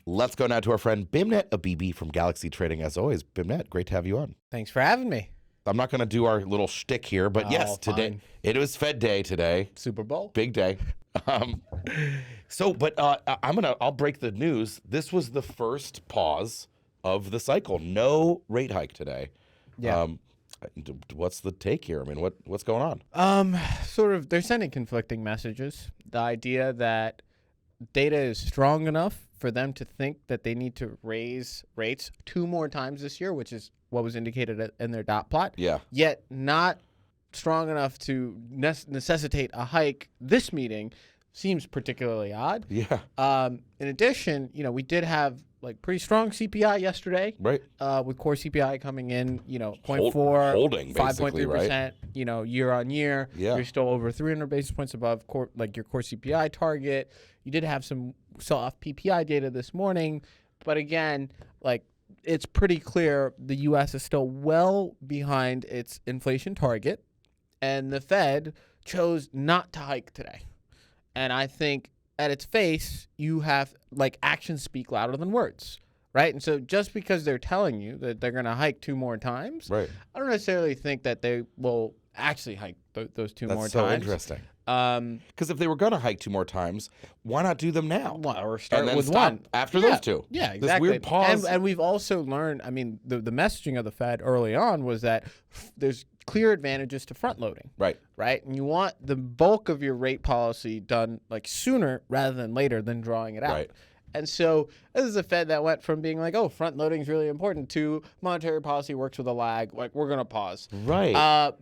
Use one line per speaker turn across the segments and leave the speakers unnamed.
Let's go now to our friend Bimnet Abibi from Galaxy Trading. As always, Bimnet, great to have you on.
Thanks for having me.
I'm not going to do our little shtick here, but yes, today
fine.
it was Fed Day today.
Super Bowl.
Big day. I'll break the news. This was the first pause of the cycle. No rate hike today.
Yeah.
What's the take here? I mean, what's going on?
They're sending conflicting messages. The idea that data is strong enough for them to think that they need to raise rates 2 more times this year, which is what was indicated in their dot plot.
Yeah.
Yet not strong enough to necessitate a hike this meeting seems particularly odd.
Yeah.
In addition, we did have pretty strong CPI yesterday.
Right.
With core CPI coming in, 0.4,
holding basically,
5.3%, year on year.
Yeah.
You're still over 300 basis points above your core CPI target. You did have some soft PPI data this morning, but again, it's pretty clear the U.S. is still well behind its inflation target, and the Fed chose not to hike today. And I think at its face, you have actions speak louder than words, right? And so just because they're telling you that they're going to hike 2 more times,
Right.
I don't necessarily think that they will actually hike those 2 more
That's
times.
so interesting. Because if they were going to hike 2 more times, why not do them now?
Or start
and then
with
stop
one
after those 2.
Yeah,
This
exactly.
weird pause.
And we've also learned, the messaging of the Fed early on was that there's clear advantages to front loading.
Right.
Right. And you want the bulk of your rate policy done sooner rather than later than drawing it out.
Right.
And so this is a Fed that went from being front loading is really important to monetary policy works with a lag. We're going to pause.
Right.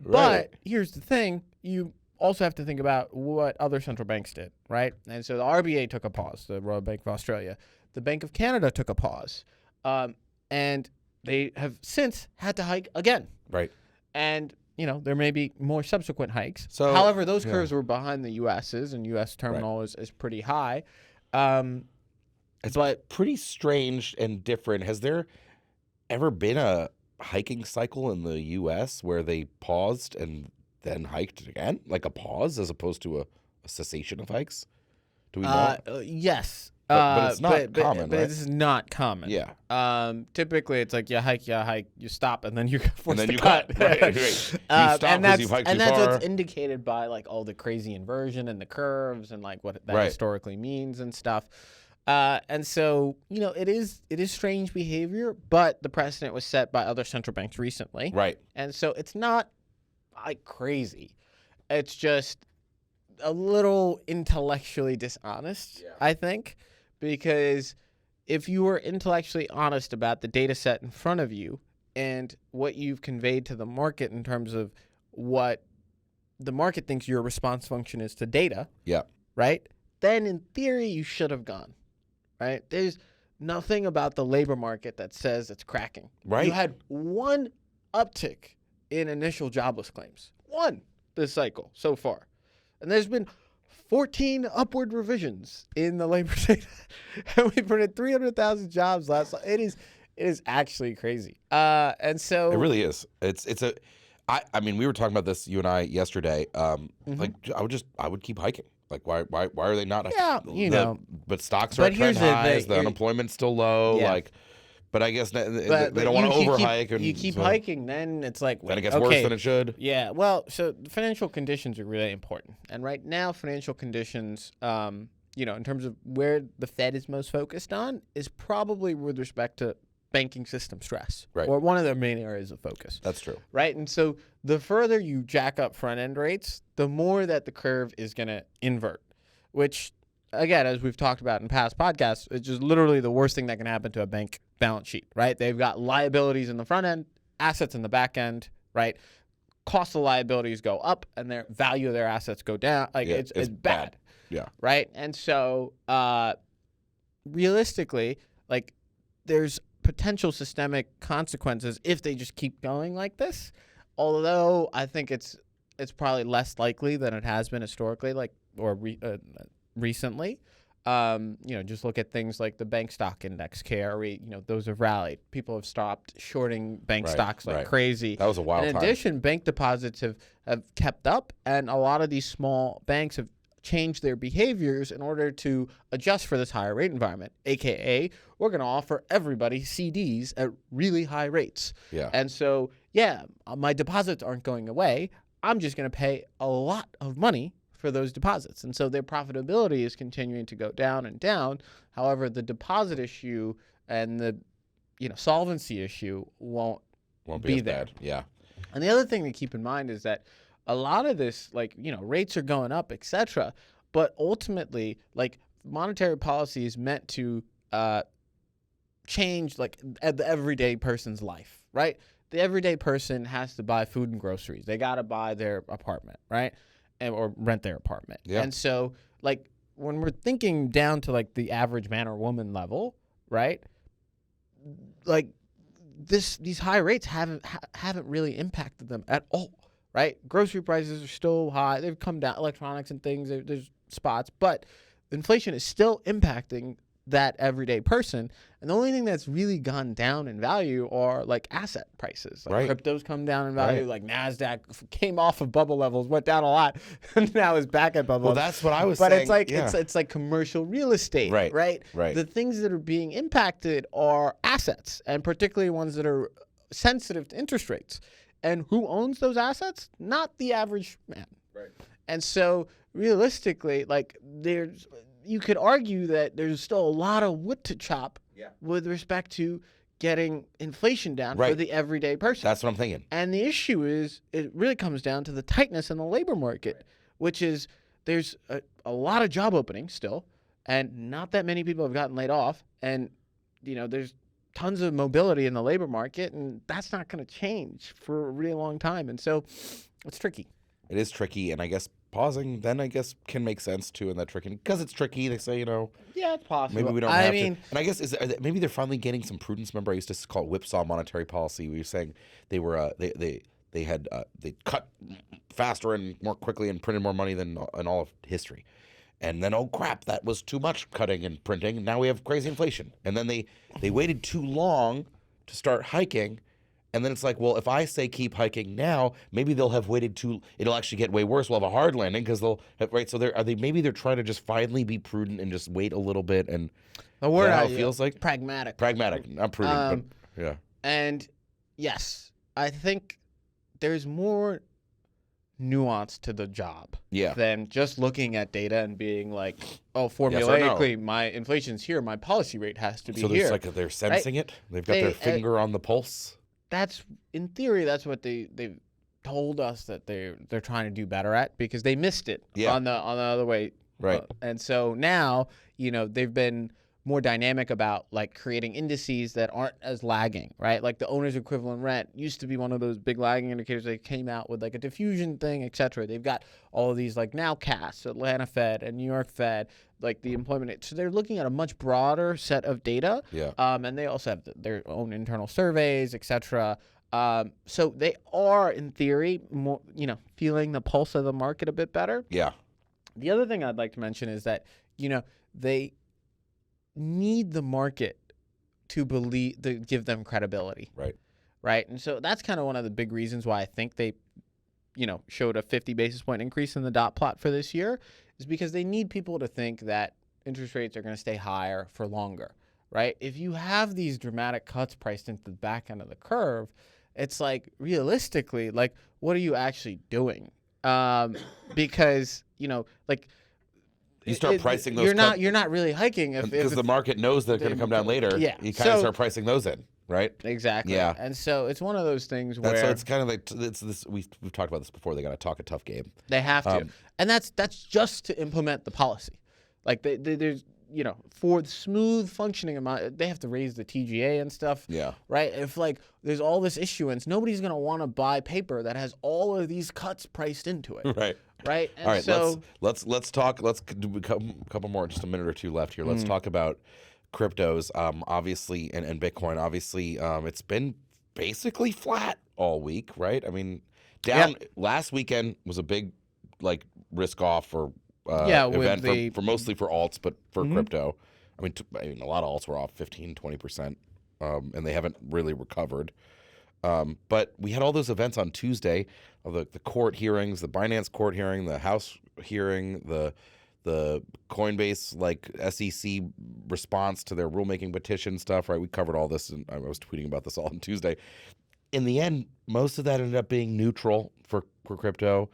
But here's the thing. You also have to think about what other central banks did, right? And so the RBA took a pause, the Royal Bank of Australia. The Bank of Canada took a pause. And they have since had to hike again.
Right.
And, there may be more subsequent hikes.
So,
however, those curves were behind the U.S.'s, and U.S. terminal is pretty high.
But pretty strange and different. Has there ever been a hiking cycle in the U.S. where they paused and then hiked again? Like a pause as opposed to a cessation of hikes? Do we know?
Yes.
But it's not common,
but
right?
this is not common.
Yeah.
Typically, it's you hike, you stop, and then you force
And then
to
you
cut.
Right. You stop because you've hiked too
that's
far.
what's indicated by all the crazy inversion and the curves and what that
Right.
historically means and stuff. And so it is strange behavior, but the precedent was set by other central banks recently.
Right.
And so it's not crazy. It's just a little intellectually dishonest, I think, because if you were intellectually honest about the data set in front of you and what you've conveyed to the market in terms of what the market thinks your response function is to data,
Yeah.
right? Then in theory, you should have gone, right? There's nothing about the labor market that says it's cracking.
Right.
You had 1 uptick in initial jobless claims. 1 this cycle so far. And there's been 14 upward revisions in the labor data. And we printed 300,000 jobs last. It is actually crazy. And so
It really is. I mean, we were talking about this, you and I, yesterday. I would keep hiking. Why are they not?
Yeah,
But stocks are
But
at
here's
trend
the
highs.
thing.
The unemployment's still low.
Yeah.
But I guess they
but
don't want to
you keep-
overhike.
You keep hiking, then it's
Then it gets worse than it should.
Yeah, well, so the financial conditions are really important. And right now, financial conditions, in terms of where the Fed is most focused on, is probably with respect to banking system stress.
Right.
Or one of their main areas of focus.
That's true.
Right? And so the further you jack up front-end rates, the more that the curve is going to invert, which, again, as we've talked about in past podcasts, it's just literally the worst thing that can happen to a bank balance sheet, right? They've got liabilities in the front end, assets in the back end, right? Cost of liabilities go up and their value of their assets go down. It's bad.
Yeah.
Right? And so realistically, there's potential systemic consequences if they just keep going like this. Although I think it's probably less likely than it has been historically, recently. Just look at things like the bank stock index, KRE. Those have rallied. People have stopped shorting bank stocks like crazy.
That was a wild time.
In addition, bank deposits have kept up, and a lot of these small banks have change their behaviors in order to adjust for this higher rate environment, aka we're going to offer everybody CDs at really high rates.
Yeah.
And so, my deposits aren't going away. I'm just going to pay a lot of money for those deposits. And so their profitability is continuing to go down and down. However, the deposit issue and the solvency issue won't
be as
there.
bad. Yeah.
And the other thing to keep in mind is that a lot of this, rates are going up, etc. But ultimately, monetary policy is meant to change, the everyday person's life, right? The everyday person has to buy food and groceries. They got to buy their apartment, right? Or rent their apartment.
Yeah.
And so, when we're thinking down to, the average man or woman level, right? These high rates haven't really impacted them at all. Right? Grocery prices are still high. They've come down, electronics and things, there's spots, but inflation is still impacting that everyday person. And the only thing that's really gone down in value are asset prices.
Right.
Crypto's come down in value.
Right.
NASDAQ came off of bubble levels, went down a lot, and now is back at bubble
Well,
levels.
that's what I was
but
saying.
it's like commercial real estate.
Right.
Right.
Right.
The things that are being impacted are assets, and particularly ones that are sensitive to interest rates. And who owns those assets? Not the average man.
Right.
And so realistically, you could argue that there's still a lot of wood to chop with respect to getting inflation down for the everyday person.
That's what I'm thinking.
And the issue is, it really comes down to the tightness in the labor market, which is there's a lot of job openings still, and not that many people have gotten laid off. And, there's tons of mobility in the labor market, and that's not going to change for a really long time. And so it's tricky.
It is tricky, and I guess pausing then can make sense too in that tricky, because it's tricky. They say,
Yeah, it's possible.
maybe we don't have to. And I guess maybe they're finally getting some prudence. Remember, I used to call it whipsaw monetary policy. We were saying they were they cut faster and more quickly and printed more money than in all of history. And then, oh crap, that was too much cutting and printing. Now we have crazy inflation. And then they waited too long to start hiking. And then it's like, well, if I say keep hiking now, maybe they'll have waited it'll actually get way worse. We'll have a hard landing because they'll have, right. So maybe they're trying to just finally be prudent and just wait a little bit. And
the word
how it feels like
pragmatic,
not prudent, but yeah.
And yes, I think there's more nuance to the job than just looking at data and being like, oh, formulaically, my inflation's here, my policy rate has to be here.
So there's they're sensing it. They've got their finger on the pulse.
That's, in theory, that's what they've told us that they're trying to do better at, because they missed it on the other way.
Right.
And so now, they've been more dynamic about creating indices that aren't as lagging, right? Like the owner's equivalent rent used to be one of those big lagging indicators. They came out with a diffusion thing, et cetera. They've got all of these nowcasts, Atlanta Fed and New York Fed, the employment. So they're looking at a much broader set of data.
Yeah.
And they also have their own internal surveys, et cetera. So they are, in theory, more, feeling the pulse of the market a bit better.
Yeah.
The other thing I'd like to mention is that, they need the market to give them credibility. Right. And so that's kind of one of the big reasons why I think they, showed a 50 basis point increase in the dot plot for this year, is because they need people to think that interest rates are going to stay higher for longer. Right. If you have these dramatic cuts priced into the back end of the curve, it's realistically, what are you actually doing? Because,
you start pricing those.
You're not really hiking
because the market knows they're going to come down later.
Yeah,
you kind of start pricing those in, right?
Exactly.
Yeah.
And so it's one of those things where
it's kind of it's this. We've talked about this before. They got to talk a tough game.
They have to, and that's just to implement the policy. There's for the smooth functioning amount, they have to raise the TGA and stuff.
Yeah.
Right. If there's all this issuance, nobody's gonna want to buy paper that has all of these cuts priced into it.
Right.
Right. And
all right.
so
let's talk. Let's do a couple more. Just a minute or two left here. Let's talk about cryptos. Obviously, and Bitcoin. Obviously, it's been basically flat all week. Right. I mean, down last weekend was a big risk off or. Event for mostly for alts, but for crypto. I mean, a lot of alts were off 15-20%, and they haven't really recovered. But we had all those events on Tuesday, the court hearings, the Binance court hearing, the House hearing, the Coinbase like SEC response to their rulemaking petition stuff, right? We covered all this, and I was tweeting about this all on Tuesday. In the end, most of that ended up being neutral for crypto.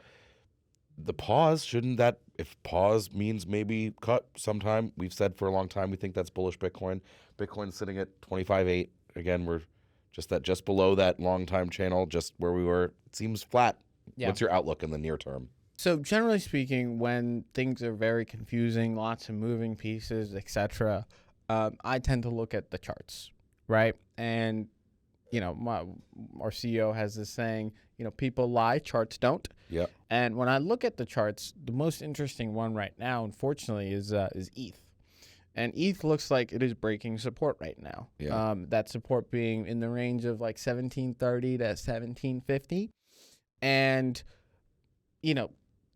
The pause, shouldn't that, if pause means maybe cut sometime, we've said for a long time we think that's bullish Bitcoin. Bitcoin's sitting at 25.8. Again, we're just below that long time channel, just where we were. It seems flat.
Yeah.
What's your outlook in the near term?
So generally speaking, when things are very confusing, lots of moving pieces, etc., I tend to look at the charts, right? And our CEO has this saying, people lie, charts don't.
Yeah.
And when I look at the charts, the most interesting one right now, unfortunately, is ETH. And ETH looks like it is breaking support right now.
Yeah.
That support being in the range of like 1730 to 1750. And,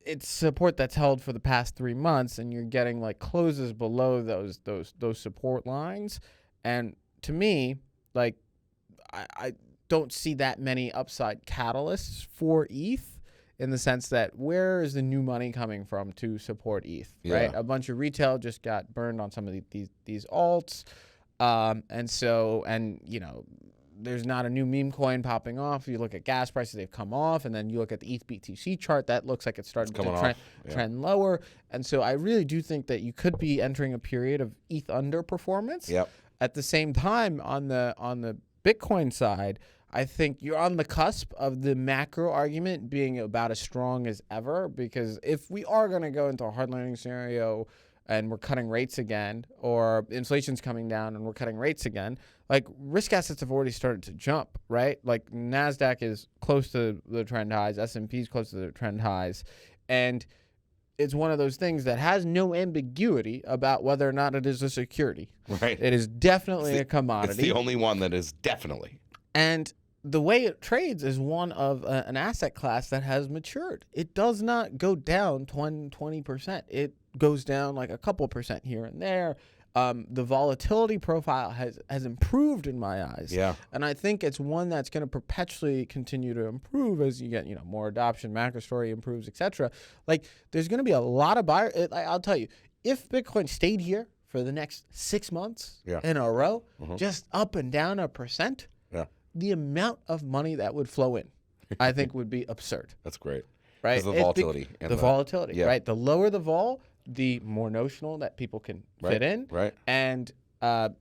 it's support that's held for the past 3 months, and you're getting like closes below those support lines. And to me, like, I don't see that many upside catalysts for ETH, in the sense that where is the new money coming from to support ETH, right?
Yeah.
A bunch of retail just got burned on some of these alts. There's not a new meme coin popping off. You look at gas prices, they've come off. And then you look at the ETH BTC chart, that looks like it's starting to trend lower. And so I really do think that you could be entering a period of ETH underperformance.
Yep.
At the same time, on the Bitcoin side, I think you're on the cusp of the macro argument being about as strong as ever, because if we are going to go into a hard landing scenario and we're cutting rates again, or inflation's coming down and we're cutting rates again, like, risk assets have already started to jump, right? Like, NASDAQ is close to the trend highs, S&P is close to the trend highs, and it's one of those things that has no ambiguity about whether or not it is a security.
Right.
It is definitely a commodity.
It's the only one that is definitely.
And the way it trades is one of an asset class that has matured. It does not go down 20%. It goes down like a couple percent here and there. The volatility profile has improved in my eyes.
Yeah.
And I think it's one that's going to perpetually continue to improve as you get, more adoption, MacroStory improves, etc. Like, there's going to be a lot of buyers. I'll tell you, if Bitcoin stayed here for the next 6 months in a row, just up and down 1%, the amount of money that would flow in, I think, would be absurd.
That's great.
Right?
The volatility.
The volatility, right? The lower the vol, the more notional that people can fit in.
Right.
And, it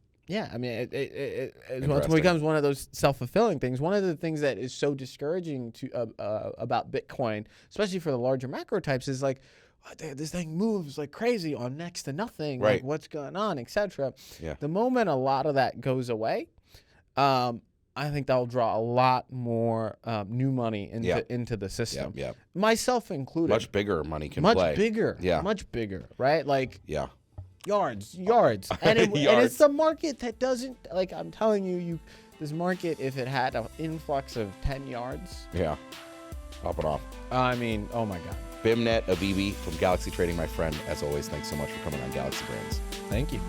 becomes one of those self-fulfilling things. One of the things that is so discouraging about Bitcoin, especially for the larger macro types, is like, this thing moves like crazy on next to nothing.
Right.
Like, what's going on, etc.
Yeah.
The moment a lot of that goes away, I think that'll draw a lot more new money into the system.
Yeah.
Myself included.
Much bigger money can play.
Much bigger.
Yeah.
Much bigger, right? Like,
yeah.
Yards. And it's a market that doesn't, like, I'm telling you, this market, if it had an influx of 10 yards.
Yeah. Pop it off.
I mean, oh my God.
Bimnet Abibi from Galaxy Trading, my friend. As always, thanks so much for coming on Galaxy Brains.
Thank you.